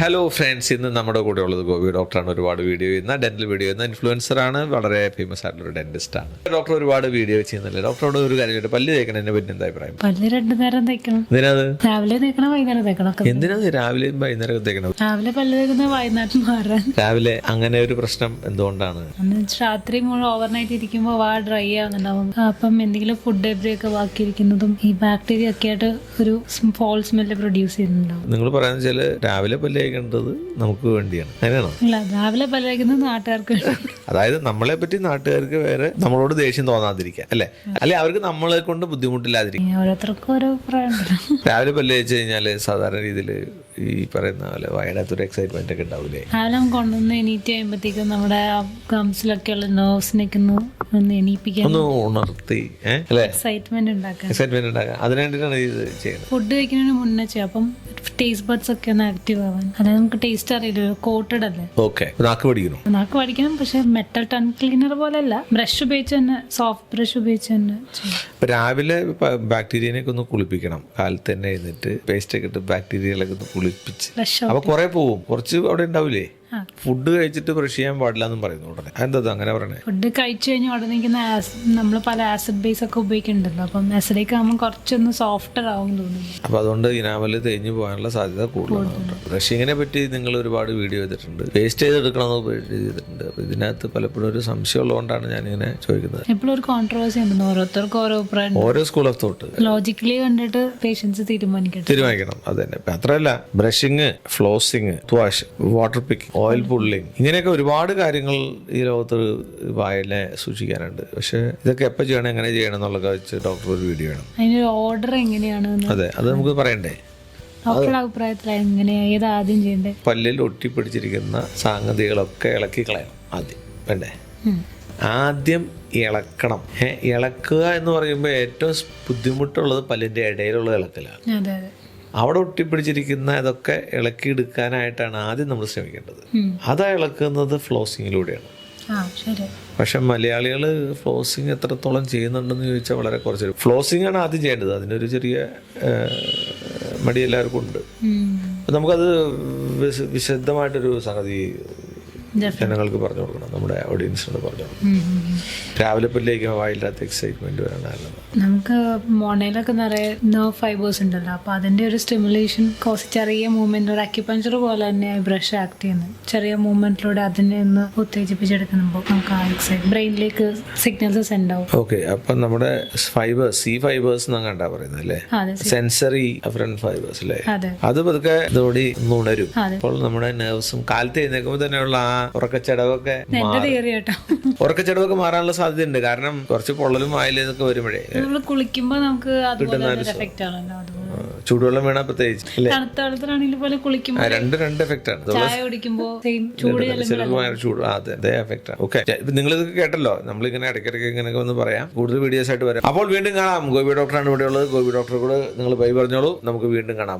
Hello friends, ഇന്ന് നമ്മുടെ കൂടെ ഉള്ളത് ഗോപി ഡോക്ടറാണ്. ഒരുപാട് വീഡിയോ ചെയ്യുന്ന ഡെന്റൽ വീഡിയോ ചെയ്യുന്ന ഇൻഫ്ലുവൻസറാണ്. വളരെ ഫേമസ് ആയിട്ടുള്ള ഒരു ഡെന്റിസ്റ്റാണ്. ഡോക്ടർ ഒരുപാട് വീഡിയോ ചെയ്യുന്നില്ല. ഡോക്ടറോട് ഒരു കാര്യം, പല്ല് തേക്കണതിനെ പറ്റി എന്താ അഭിപ്രായം? പല്ല് 2 നേരം തേക്കണം. എന്തിനാത്? രാവിലെ തേക്കണം, വൈകുന്നേരം തേക്കണം. എന്തിനാത് രാവിലെയും വൈകുന്നേരം തേക്കണം? രാവിലെ പല്ല് തേക്കുന്നത് വൈകുന്നേരം മാറാൻ. രാവിലെ അങ്ങനെ ഒരു പ്രശ്നം എന്തുകൊണ്ടാണ്? രാത്രി മുഴുവൻ ഓവർനൈറ്റ് ഇരിക്കുമ്പോൾ വാ ഡ്രൈ ആവുന്നുണ്ടാവും. അപ്പം എന്തെങ്കിലും ഫുഡ് ഡെബ്രി ഒക്കെ ബാക്കിയിരിക്കുന്നതും ഈ ബാക്ടീരിയ ഒക്കെ ആയിട്ട് ഒരു ഫോൾ സ്മെല്ല് പ്രൊഡ്യൂസ് ചെയ്യുന്നുണ്ടാവും. നിങ്ങൾ പറയാന്ന് വെച്ചാൽ രാവിലെ പല്ല് തേക്കേണ്ടത് നമുക്ക് വേണ്ടിയാണ്, അങ്ങനെയാണോ? ഇല്ല, രാവിലെ പല്ല് തേക്കുന്നത് നാട്ടുകാർക്ക്. അതായത് നമ്മളെ പറ്റി നാട്ടുകാർക്ക് വേറെ നമ്മളോട് ദേഷ്യം തോന്നാതിരിക്കാൻ, അല്ലെ അവർക്ക് നമ്മളെ കൊണ്ട് ബുദ്ധിമുട്ടില്ലാതിരിക്കും. ഓരോരുത്തർക്കും ഓരോ അഭിപ്രായം. രാവിലെ പല്ല് തേച്ച് കഴിഞ്ഞാൽ സാധാരണ രീതിയിൽ ഈ പറയുന്ന പോലെ വയനാത്തൊരു എക്സൈറ്റ്മെന്റ് ഒക്കെ ഉണ്ടാവില്ലേ? രാവിലെ കൊണ്ടുവന്ന് എണീറ്റ് കഴിയുമ്പോഴത്തേക്കും നമ്മുടെ ഗംസിലൊക്കെ ഉള്ള നെർവ്സിനൊക്കെ ഒന്ന് എണീപ്പിക്കാൻ, ഒന്ന് ഉണർത്തി എക്സൈറ്റ്മെന്റ് ഉണ്ടാക്കാൻ അതിനു വേണ്ടിയിട്ടാണ് ഇത് ചെയ്യുന്നത്. ഫുഡ് കഴിക്കുന്നതിന് മുന്നേ ചെയ്യാം. അപ്പം ടേസ്റ്റ് ബഡ്സ് ഒക്കെ ഒന്ന് ആക്റ്റീവ് ആവാൻ. അതായത് നമുക്ക് ടേസ്റ്റ് അറിയില്ല, കോട്ടഡ് അല്ലേ. ഓക്കെ, നാക്ക് പഠിക്കണം. പക്ഷെ മെറ്റൽ ടൺ ക്ലീനർ പോലെ അല്ല, ബ്രഷ് ഉപയോഗിച്ച് തന്നെ, സോഫ്റ്റ് ബ്രഷ് ഉപയോഗിച്ച് തന്നെ ചെയ്യും. രാവിലെ ബാക്ടീരിയനൊക്കെ ഒന്ന് കുളിപ്പിക്കണം. കാലത്ത് തന്നെ എഴുന്നിട്ട് പേസ്റ്റ് ഒക്കെ ഇട്ട് ബാക്ടീരിയകളൊക്കെ ഒന്ന് കുളിപ്പിച്ച്, അപ്പൊ കുറെ പോവും. കുറച്ച് അവിടെ ഉണ്ടാവില്ലേ? ഫുഡ് കഴിച്ചിട്ട് ബ്രഷ് ചെയ്യാൻ പാടില്ല എന്നും പറയുന്നു. ഉടനെ എന്താ അങ്ങനെ പറയണേ? ഫുഡ് കഴിച്ചു കഴിഞ്ഞാൽ ഉടനെ നമ്മൾ പല ആസിഡ് ബേസ് ഒക്കെ ഉപയോഗിക്കുന്നുണ്ടല്ലോ. അപ്പം ആസിഡൊക്കെ ആകുമ്പോൾ കുറച്ചൊന്ന് സോഫ്റ്റർ ആവും തോന്നുന്നു. അപ്പൊ അതുകൊണ്ട് ഇനാമല് തേഞ്ഞു പോകാനുള്ള സാധ്യത കൂടുതലാണ്. ബ്രഷിങ്ങിനെ പറ്റി നിങ്ങൾ ഒരുപാട് വീഡിയോ ചെയ്തിട്ടുണ്ട്, പേസ്റ്റ് ചെയ്തെടുക്കണമെന്ന് ചെയ്തിട്ടുണ്ട്. അപ്പൊ ഇതിനകത്ത് പലപ്പോഴും ഒരു സംശയം ഉള്ളതുകൊണ്ടാണ് ഞാനിങ്ങനെ ചോദിക്കുന്നത്. എപ്പോഴും ഒരു കോൺട്രവേഴ്സി ഉണ്ടെന്ന്, ഓരോരുത്തർക്കും ഓരോ അഭിപ്രായം, ഓരോ സ്കൂൾ ഓഫ് തോട്ട്. ലോജിക്കലി കണ്ടിട്ട് പേഷ്യൻസ് തീരുമാനിക്കണം. അത് തന്നെ. മാത്രമല്ല, brushing, flossing, wash, water picking, oil pulling, ഇങ്ങനെയൊക്കെ ഒരുപാട് കാര്യങ്ങൾ ഈ ലോകത്ത് വായനെ സൂക്ഷിക്കാനുണ്ട്. പക്ഷെ ഇതൊക്കെ എപ്പോൾ ചെയ്യണം, എങ്ങനെ ചെയ്യണം എന്നുള്ളത് വെച്ച് ഡോക്ടർ ഒരു വീഡിയോ ചെയ്യണം. അതിന്റെ ഓർഡർ എങ്ങനെയാണ്? അതെ, അത് നമുക്ക് പറയണ്ടേ? അഭിപ്രായത്തിൽ എങ്ങനെയാ, ഏത് ആദ്യം ചെയ്യണ്ടേ? പല്ലിൽ ഒട്ടിപ്പിടിച്ചിരിക്കുന്ന സംഗതികളൊക്കെ ഇളക്കി കളയണം ആദ്യം, വേണ്ടേ? ആദ്യം ഇളക്കണം. ഇളക്കുക എന്ന് പറയുമ്പോൾ ഏറ്റവും ബുദ്ധിമുട്ടുള്ളത് പല്ലിന്റെ ഇടയിലുള്ള ഇളക്കലാണ്. അവിടെ ഒട്ടിപ്പിടിച്ചിരിക്കുന്ന ഇതൊക്കെ ഇളക്കിയെടുക്കാനായിട്ടാണ് ആദ്യം നമ്മൾ ശ്രമിക്കേണ്ടത്. അത് ഇളക്കുന്നത് ഫ്ലോസിങ്ങിലൂടെയാണ്. പക്ഷെ മലയാളികൾ ഫ്ലോസിങ് എത്രത്തോളം ചെയ്യുന്നുണ്ടെന്ന് ചോദിച്ചാൽ വളരെ കുറച്ച്. ഫ്ലോസിങ് ആണ് ആദ്യം ചെയ്യേണ്ടത്. അതിനൊരു ചെറിയ മടി എല്ലാവർക്കും ഉണ്ട്. നമുക്കത് വിശദമായിട്ടൊരു സംഗതി ജനങ്ങൾക്ക് പറഞ്ഞു കൊടുക്കണം, നമ്മുടെ ഓഡിയൻസിനോട് പറഞ്ഞു കൊടുക്കണം. രാവിലെ പല്ലിലേക്ക് വായില്ലാത്ത എക്സൈറ്റ്മെന്റ് വരാനല്ല. നമുക്ക് മോണയിലൊക്കെ നിറയെ നെർവ് ഫൈബേഴ്സ് ഉണ്ടല്ലോ. അപ്പൊ അതിന്റെ ഒരു സ്റ്റിമുലേഷൻ, ചെറിയ മൂവ്മെന്റ്, ഒരു അക്യുപഞ്ചർ പോലെ തന്നെ ബ്രഷ് ആക്ട് ചെയ്യുന്നത്. ചെറിയ മൂവ്മെന്റിലൂടെ അതിനെ ഒന്ന് ഉത്തേജിപ്പിച്ചെടുക്കുമ്പോൾ നമുക്ക് ആ എക്സൈറ്റ് ബ്രെയിനിലേക്ക് സിഗ്നൽസ് സെൻഡ് ആവും. ഓക്കെ, അപ്പൊ നമ്മുടെ ഫൈബേഴ്സ്, സി ഫൈബേഴ്സ് എന്നാണ് കണ്ടാ പറയുന്നത് അല്ലേ? സെൻസറി അഫറന്റ് ഫൈബേഴ്സ് അല്ലേ? അത് പതുക്കെ ഇതോടെ ഉണരും. അപ്പോൾ നമ്മുടെ നെർവ്സും കാലത്ത് എഴുന്നേൽക്കുമ്പോൾ തന്നെയുള്ള ആ ഉറക്കച്ചടവൊക്കെ മാറാനുള്ള സാധ്യതയുണ്ട്. കാരണം കുറച്ച് പൊള്ളലും വായിലൊക്കെ വരുമ്പോഴേ കുളിക്കുമ്പോൾ നമുക്ക് ചൂടുവെള്ളം വേണം, പ്രത്യേകിച്ച് രണ്ട് എഫക്റ്റ് ആണ്. ചൂട്, അതേ എഫക്റ്റ് ആണ്. ഓക്കെ, നിങ്ങൾ ഇതൊക്കെ കേട്ടല്ലോ. നമ്മളിങ്ങനെ ഇടയ്ക്കിടയ്ക്ക് ഇങ്ങനെയൊക്കെ ഒന്ന് പറയാം. കൂടുതൽ വീഡിയോസ് ആയിട്ട് വരാം. അപ്പോൾ വീണ്ടും കാണാം. ഗോപി ഡോക്ടറാണ് ഇവിടെ ഉള്ളത്. ഗോപി ഡോക്ടറെ കൂടെ നിങ്ങൾ ബൈ പറഞ്ഞോളൂ. നമുക്ക് വീണ്ടും കാണാം.